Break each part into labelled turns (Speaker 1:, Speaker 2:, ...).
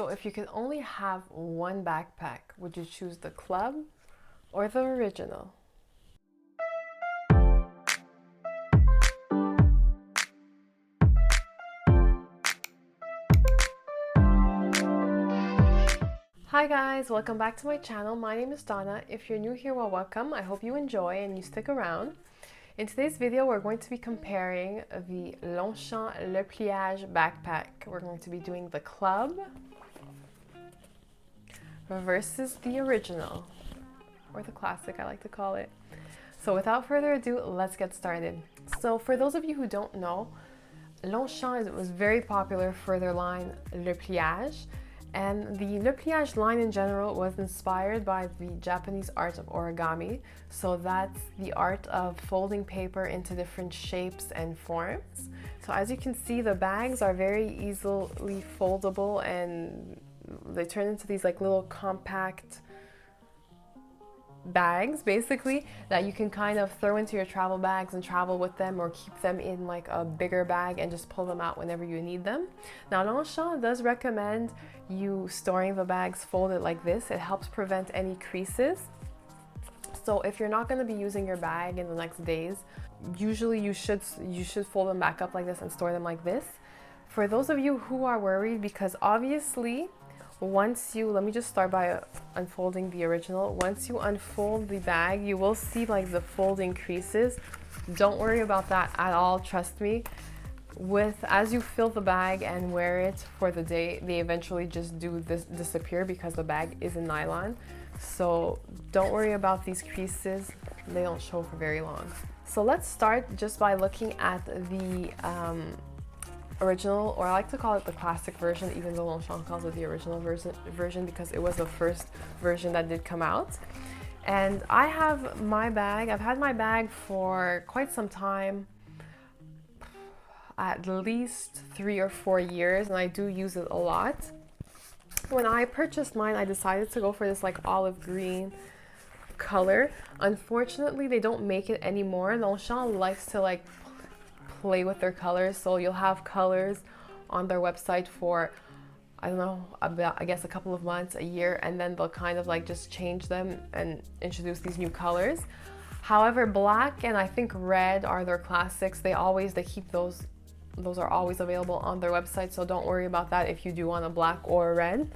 Speaker 1: So if you could only have one backpack, would you choose the club or the original? Hi guys, welcome back to my channel. My name is Donna. If you're new here, well, welcome. I hope you enjoy and you stick around. In today's video, we're going to be comparing the Longchamp Le Pliage Backpack. We're going to be doing the club versus the original, or the classic, I like to call it. So without further ado, let's get started. So for those of you who don't know, Longchamp was very popular for their line Le Pliage. And the Le Pliage line in general was inspired by the Japanese art of origami. So that's the art of folding paper into different shapes and forms. So as you can see, the bags are very easily foldable and they turn into these like little compact bags basically that you can kind of throw into your travel bags and travel with them, or keep them in like a bigger bag and just pull them out whenever you need them. Now Longchamp does recommend you storing the bags folded like this. It helps prevent any creases. So if you're not going to be using your bag in the next days, usually you should fold them back up like this and store them like this. For those of you who are worried, because obviously let me just start by unfolding the original. Once you unfold the bag, you will see like the folding creases. Don't worry about that at all, trust me. As you fill the bag and wear it for the day, they eventually just disappear because the bag is in nylon. So don't worry about these creases, they don't show for very long. So let's start just by looking at the original, or I like to call it the classic version, even though Longchamp calls it the original version because it was the first version that did come out. And I've had my bag for quite some time, at least 3 or 4 years, and I do use it a lot. When I purchased mine, I decided to go for this like olive green color. Unfortunately, they don't make it anymore. Longchamp likes to like play with their colors, so you'll have colors on their website for, I don't know, about I guess a couple of months, a year, and then they'll kind of like just change them and introduce these new colors. However, black and I think red are their classics. They keep those are always available on their website, so don't worry about that if you do want a black or a red.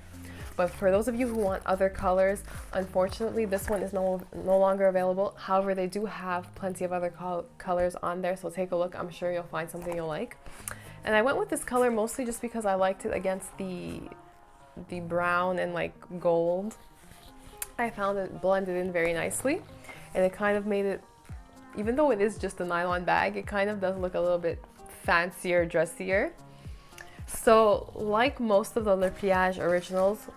Speaker 1: But for those of you who want other colors, unfortunately this one is no longer available. However, they do have plenty of other colors on there, so take a look. I'm sure you'll find something you'll like. And I went with this color mostly just because I liked it against the brown and like gold. I found it blended in very nicely, and it kind of made it, even though it is just a nylon bag, it kind of does look a little bit fancier, dressier. So like most of the Le Pliage originals,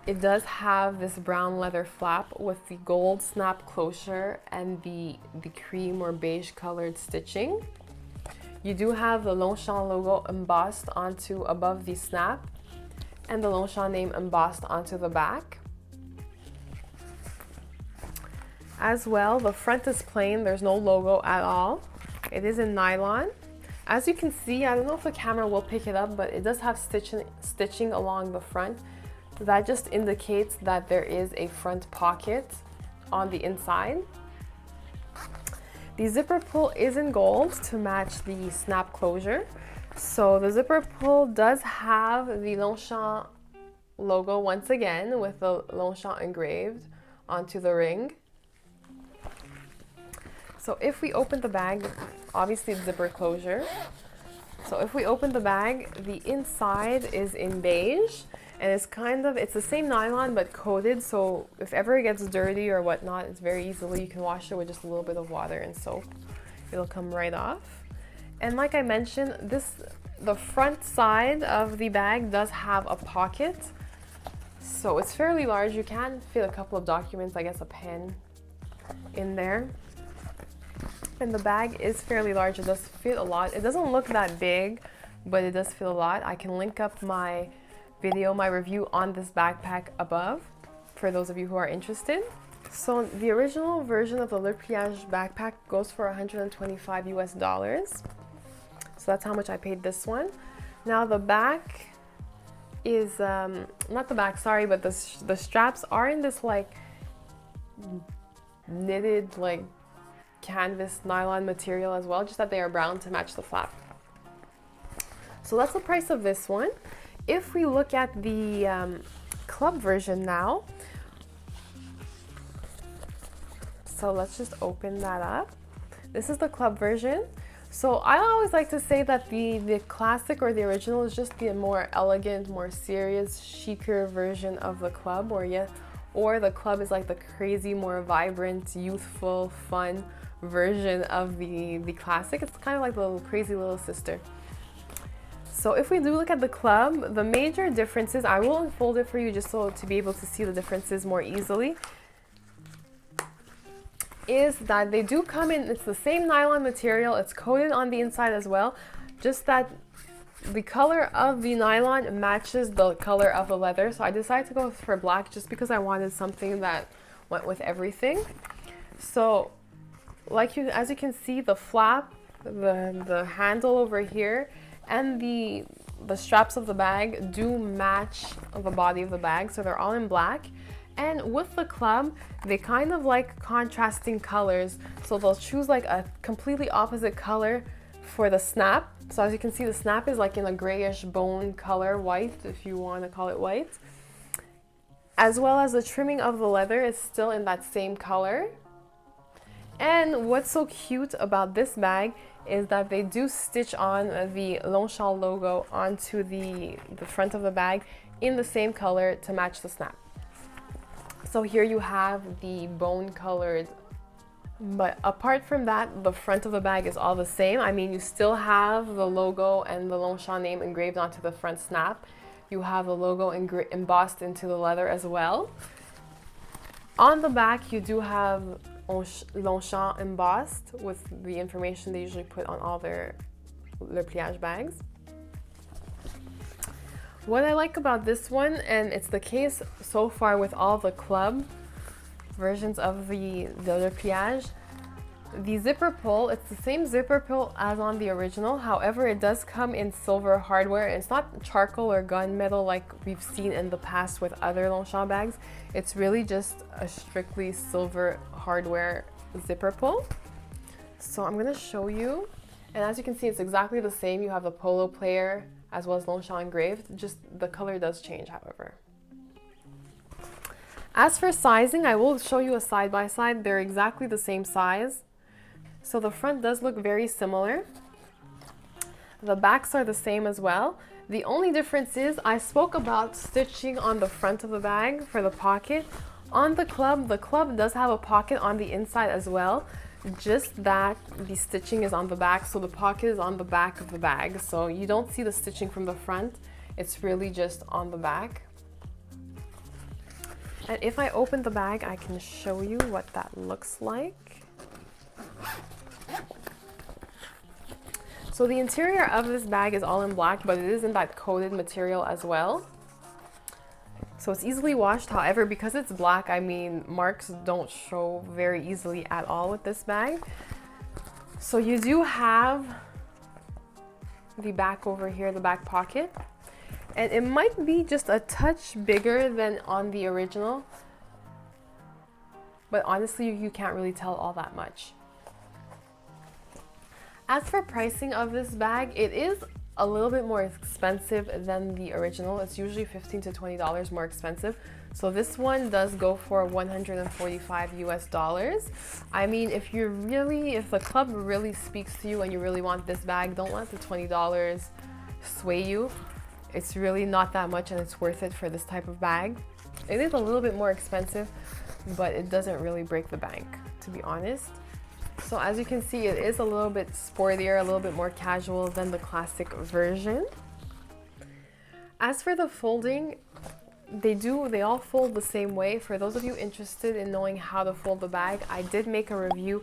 Speaker 1: it does have this brown leather flap with the gold snap closure and the cream or beige colored stitching. You do have the Longchamp logo embossed onto above the snap, and the Longchamp name embossed onto the back. As well, the front is plain, there's no logo at all. It is in nylon. As you can see, I don't know if the camera will pick it up, but it does have stitching along the front. That just indicates that there is a front pocket on the inside. The zipper pull is in gold to match the snap closure. So the zipper pull does have the Longchamp logo once again, with the Longchamp engraved onto the ring. So if we open the bag, obviously the zipper closure. So if we open the bag, the inside is in beige, and it's the same nylon but coated, so if ever it gets dirty or whatnot, it's very easily, you can wash it with just a little bit of water and soap. It'll come right off. And like I mentioned, the front side of the bag does have a pocket, so it's fairly large. You can fit a couple of documents, I guess a pen in there. And the bag is fairly large. It does fit a lot. It doesn't look that big, but it does fit a lot. I can link up my review on this backpack above for those of you who are interested. So the original version of the Le Pliage backpack goes for $125 US. So that's how much I paid this one. Now the back is not the back, sorry, but the straps are in this like knitted like canvas nylon material as well, just that they are brown to match the flap. So that's the price of this one. If we look at the club version now, so let's just open that up. This is the club version. So I always like to say that the classic or the original is just the more elegant, more serious, chicer version of the club, or the club is like the crazy, more vibrant, youthful, fun version of the classic. It's kind of like the little crazy little sister. So if we do look at the club, the major differences, I will unfold it for you just so to be able to see the differences more easily, is that they do come in, it's the same nylon material, it's coated on the inside as well, just that the color of the nylon matches the color of the leather. So I decided to go for black just because I wanted something that went with everything. So as you can see, the flap, the handle over here, and the straps of the bag do match the body of the bag, so they're all in black. And with the club, they kind of like contrasting colors, so they'll choose like a completely opposite color for the snap. So as you can see, the snap is like in a grayish bone color, white if you want to call it white, as well as the trimming of the leather is still in that same color. And what's so cute about this bag is that they do stitch on the Longchamp logo onto the front of the bag in the same color to match the snap. So here you have the bone colored, but apart from that, the front of the bag is all the same. I mean, you still have the logo and the Longchamp name engraved onto the front snap. You have the logo embossed into the leather as well. On the back, you do have Longchamp embossed with the information they usually put on all their Le Pliage bags. What I like about this one, and it's the case so far with all the club versions of the Le Pliage, the zipper pull, it's the same zipper pull as on the original. However, it does come in silver hardware. It's not charcoal or gunmetal like we've seen in the past with other Longchamp bags. It's really just a strictly silver hardware zipper pull. So I'm going to show you, and as you can see, it's exactly the same. You have the polo player as well as Longchamp engraved, just the color does change, however. As for sizing, I will show you a side by side. They're exactly the same size. So the front does look very similar. The backs are the same as well. The only difference is I spoke about stitching on the front of the bag for the pocket. On the club does have a pocket on the inside as well, just that the stitching is on the back, so the pocket is on the back of the bag. So you don't see the stitching from the front, it's really just on the back. And if I open the bag, I can show you what that looks like. So the interior of this bag is all in black, but it is in that coated material as well. So it's easily washed. However, because it's black, I mean, marks don't show very easily at all with this bag. So you do have the back over here, the back pocket. And it might be just a touch bigger than on the original, but honestly, you can't really tell all that much. As for pricing of this bag, it is a little bit more expensive than the original. It's usually $15 to $20 more expensive. So this one does go for $145 US. I mean, if the club really speaks to you and you really want this bag, don't let the $20 sway you. It's really not that much and it's worth it for this type of bag. It is a little bit more expensive, but it doesn't really break the bank, to be honest. So as you can see, it is a little bit sportier, a little bit more casual than the classic version. As for the folding, they all fold the same way. For those of you interested in knowing how to fold the bag, I did make a review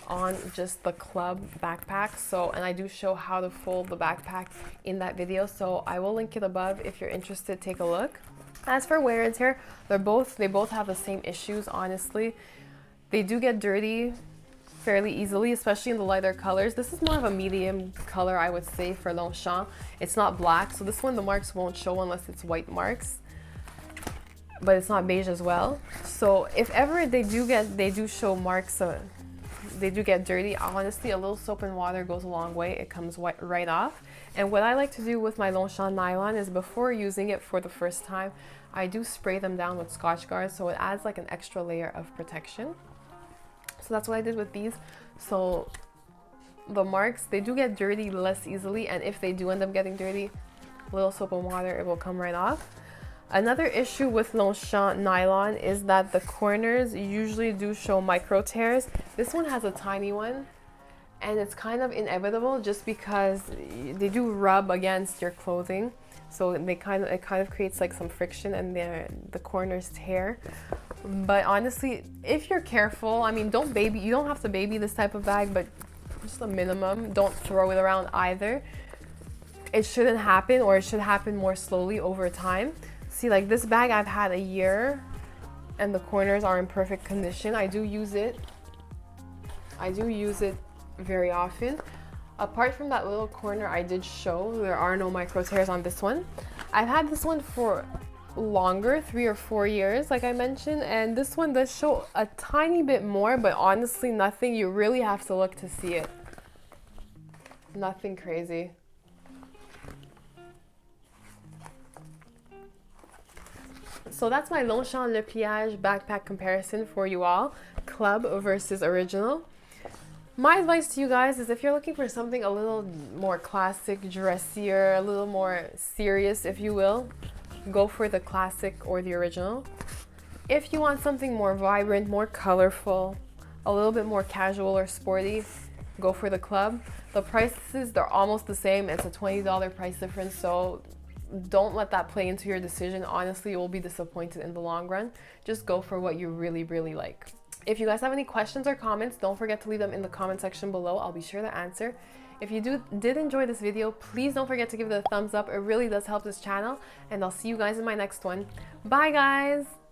Speaker 1: on just the club backpack, and I do show how to fold the backpack in that video, so I will link it above if you're interested. Take a look. As for wear and tear, they both have the same issues. Honestly, they do get dirty fairly easily, especially in the lighter colors. This is more of a medium color, I would say, for Longchamp. It's not black, so this one the marks won't show unless it's white marks, but it's not beige as well. So if ever they do show marks, they do get dirty, honestly a little soap and water goes a long way. It comes right off. And what I like to do with my Longchamp nylon is before using it for the first time, I do spray them down with Scotch Guard, so it adds like an extra layer of protection. So that's what I did with these. So the marks, they do get dirty less easily, and if they do end up getting dirty, a little soap and water, it will come right off. Another issue with Longchamp nylon is that the corners usually do show micro tears. This one has a tiny one, and it's kind of inevitable just because they do rub against your clothing. So it kind of creates like some friction, and the corners tear. But honestly, if you're careful, I mean, you don't have to baby this type of bag, but just a minimum. Don't throw it around either. It shouldn't happen, or it should happen more slowly over time. See, like this bag I've had a year and the corners are in perfect condition. I do use it very often. Apart from that little corner I did show, there are no micro tears on this one. I've had this one for longer, 3 or 4 years, like I mentioned, and this one does show a tiny bit more, but honestly nothing you really have to look to see it. Nothing crazy. So that's my Longchamp Le Pliage Backpack comparison for you all, club versus original. My advice to you guys is if you're looking for something a little more classic, dressier, a little more serious, if you will, go for the classic or the original. If you want something more vibrant, more colorful, a little bit more casual or sporty, go for the club. The prices, they're almost the same. It's a $20 price difference, so don't let that play into your decision. Honestly, you will be disappointed in the long run. Just go for what you really, really like. If you guys have any questions or comments, don't forget to leave them in the comment section below. I'll be sure to answer. If you did enjoy this video, please don't forget to give it a thumbs up. It really does help this channel, and I'll see you guys in my next one. Bye guys!